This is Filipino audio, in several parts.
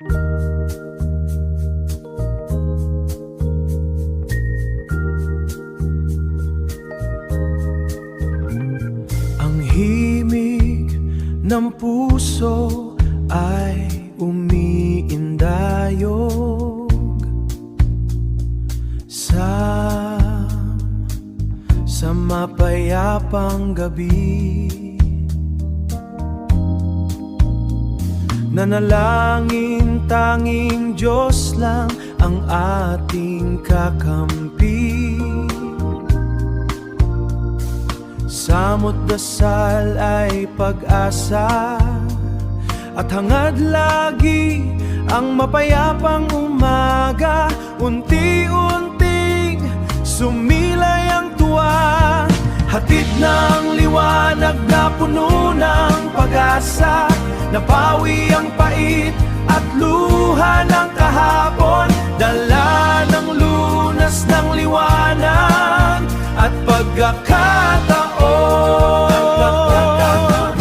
Ang himig ng puso ay umiindayog sa mapayapang gabi. Nanalangin tanging Diyos lang ang ating kakampi. Samot dasal ay pag-asa at hangad lagi ang mapayapang umaga. Unti-unting sumilay ang tuwa, hatid ng liwanag na puno ng pag-asa. Napawi ang pait at luha ng kahapon, dala ng lunas ng liwanag at pagkakataon.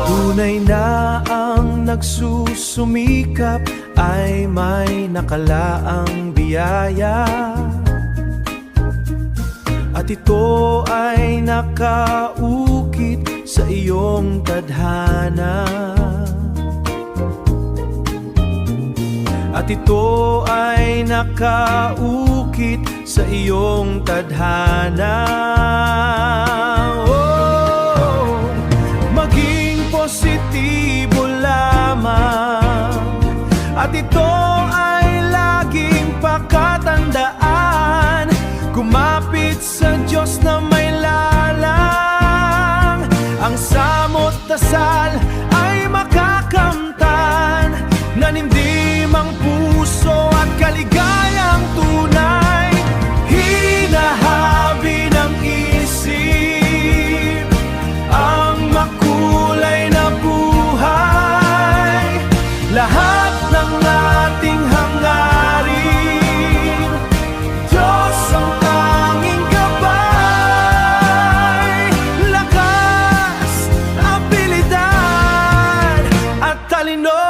Tunay na ang nagsusumikap ay may nakalaang biyaya, at ito ay nakaukit sa iyong tadhana. At ito ay nakaukit sa iyong tadhana. Oh, maging positibo lamang, at ito ay laging pakatandaan. Kumapit sa Diyos na may lalang, ang samot dasal ay makakamtan. Nanimdim ang puso at kaligayang tunay, hinahabi ng isip ang makulay na buhay. Lahat ng ating hangarin, Diyos ang tanging gabay. Lakas, abilidad at talino,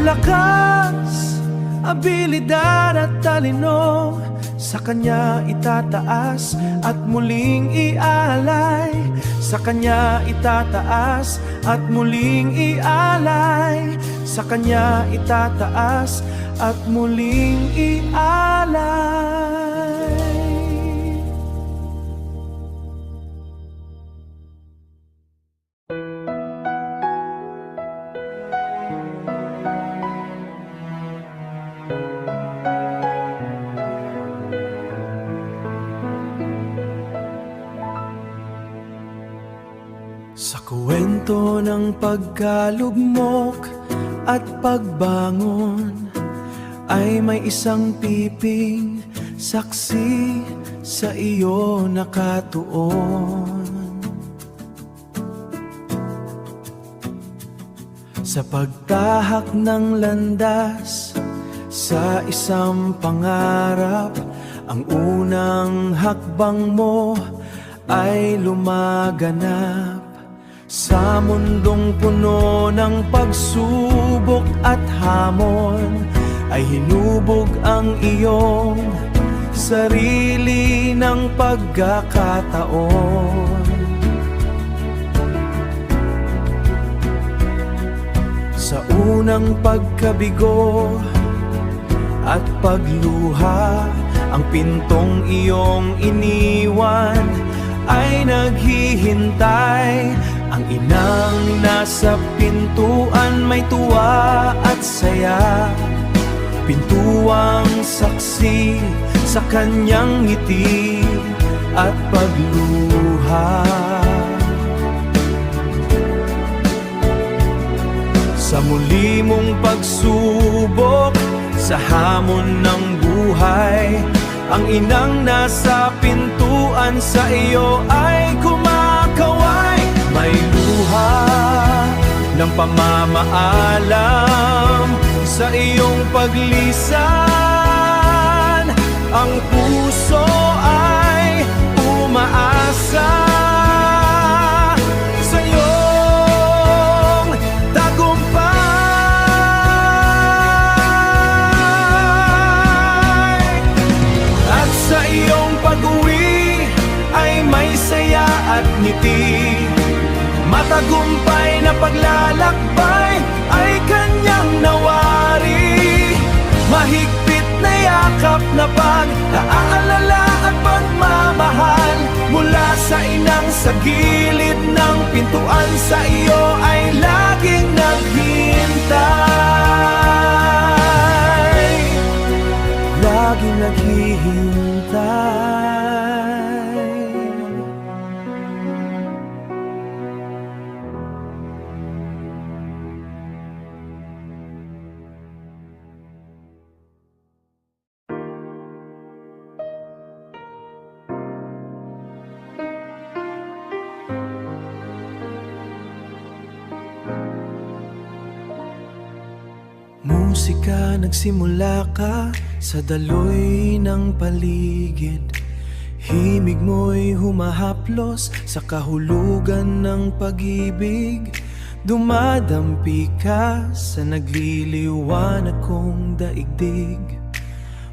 lakas, abilidad at talino, sa Kanya itataas at muling ialay. Sa Kanya itataas at muling ialay. Sa Kanya itataas at muling ialay. Sa kwento ng pagkalugmok at pagbangon ay may isang piping saksi sa iyo nakatuon. Sa pagtahak ng landas sa isang pangarap, ang unang hakbang mo ay lumaganap. Sa mundong puno ng pagsubok at hamon, ay hinubog ang iyong sarili ng pagkakataon. Sa unang pagkabigo at pagluha, ang pintong iyong iniwan ay naghihintay. Ang inang nasa pintuan may tuwa at saya, pintuang saksi sa kanyang ngiti at pagluha. Sa muli mong pagsubok sa hamon ng buhay, ang inang nasa pintuan sa iyo ay kumakaway. May luha ng pamamaalam sa iyong paglisan. Ang puso ay umaasa sa'yo. matagumpay na paglalakbay ay kanyang nawari. Mahigpit na yakap na pag-aalala at pagmamahal mula sa inang sa gilid ng pintuan, sa iyo ay laging naghihintay, laging naghihintay. Musika, nagsimula ka sa daloy ng paligid. Himig mo'y humahaplos sa kahulugan ng pag-ibig. Dumadampi ka sa nagliliwanag kong daigdig.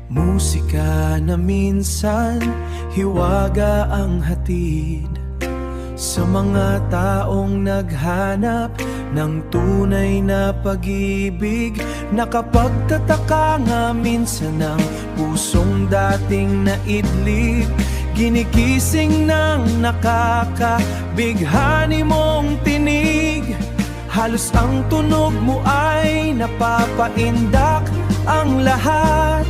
Musika na minsan hiwaga ang hatid sa mga taong naghanap ng tunay na pag-ibig. Nakapagtataka nga minsan ng pusong dating naidlip. Ginikising ng nakakabighani mong tinig. Halos ang tunog mo ay napapaindak ang lahat.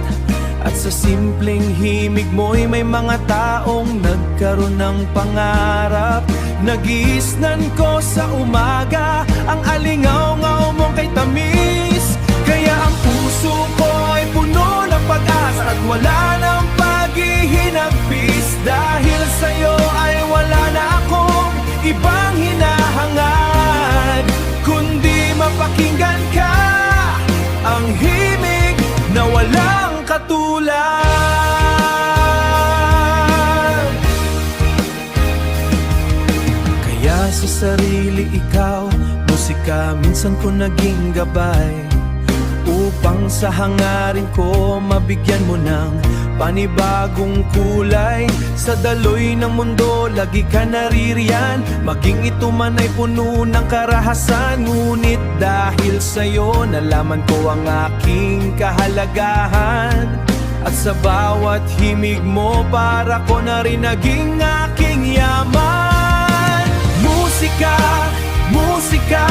At sa simpleng himig mo'y may mga taong nagkaroon ng pangarap. Nagiisnan ko sa umaga ang alingaw-ngaw mong kay tamis. Kaya ang puso ko ay puno ng pag-asa at wala ng paghihinagpis. Dahil sa'yo ay wala na akong ibang hinahangad, kundi mapakinggan ka, ang himig na walang katulad. Kaya sa sarili ikaw, musika minsan ko naging gabay, upang sa hangarin ko mabigyan mo ng panibagong kulay. Sa daloy ng mundo, lagi ka naririyan, maging ito man ay puno ng karahasan. Ngunit dahil sa'yo, nalaman ko ang aking kahalagahan. At sa bawat himig mo, para ko na rin naging aking yaman. Musika, musika,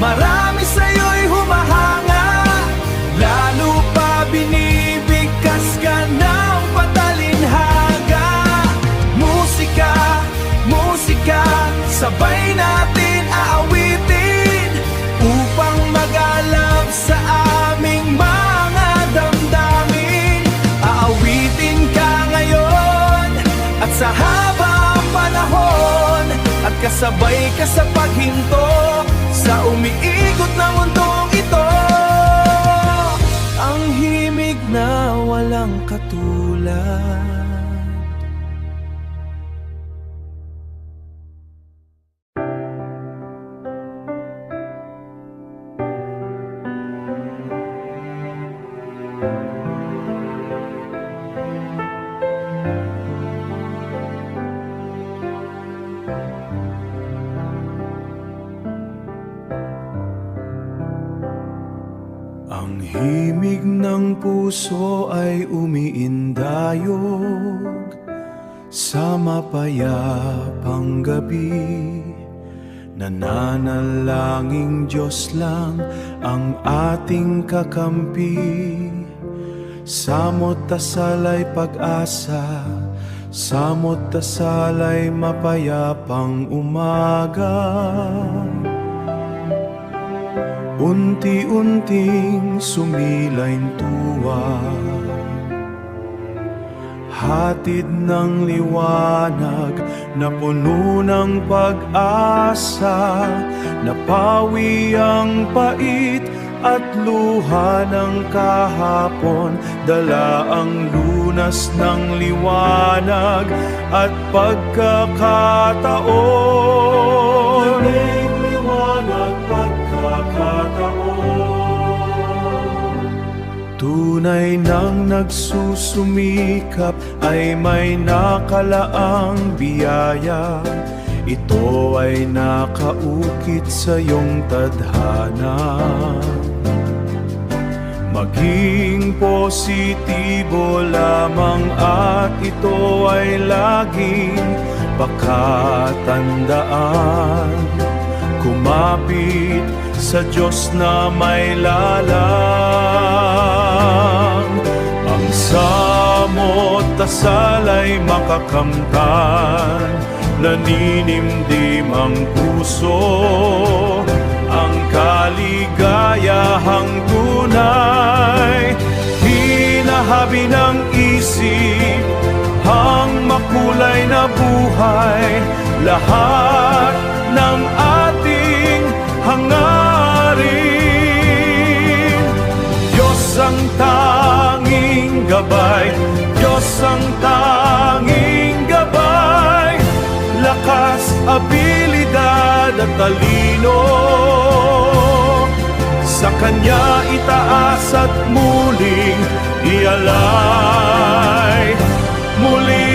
marami sa'yo'y humahanga. Lalo pa binibigkas ka ng patalinhaga. Musika, musika, sabay natin aawitin, upang mag-alab sa aming mga damdamin. Aawitin ka ngayon at sa habang panahon, at kasabay ka sa paghinto sa umiikot na mundong ito. Ang himig na walang katulad. Ang himig ng puso ay umiindayog sa mapayapang gabi. Nananalangin Diyos lang ang ating kakampi. Samot tasalay pag-asa, samot tasalay mapayapang umaga. Unti-unting sumilayn tuwa, hatid ng liwanag na puno ng pag-asa. Napawi ang pait at luha ng kahapon, dala ang lunas ng liwanag at pagkakataon. Liwanag, tunay nang nagsusumikap ay may nakalaang biyaya. ito ay nakaukit sa iyong tadhana. Maging positibo lamang at ito ay laging pakatandaan. Kumapit sa Diyos na may lalang. Ang samot dasal ay makakamtan, naninimdim ang puso, ang kaligayahang tunay. Hinahabi ng isip ang makulay na buhay, lahat ng ating hangarin. Diyos ang tanging gabay, Diyos ang tanging gabay, lakas, abilidad at talino. Sa Kanya itaas at muling ialay. Muli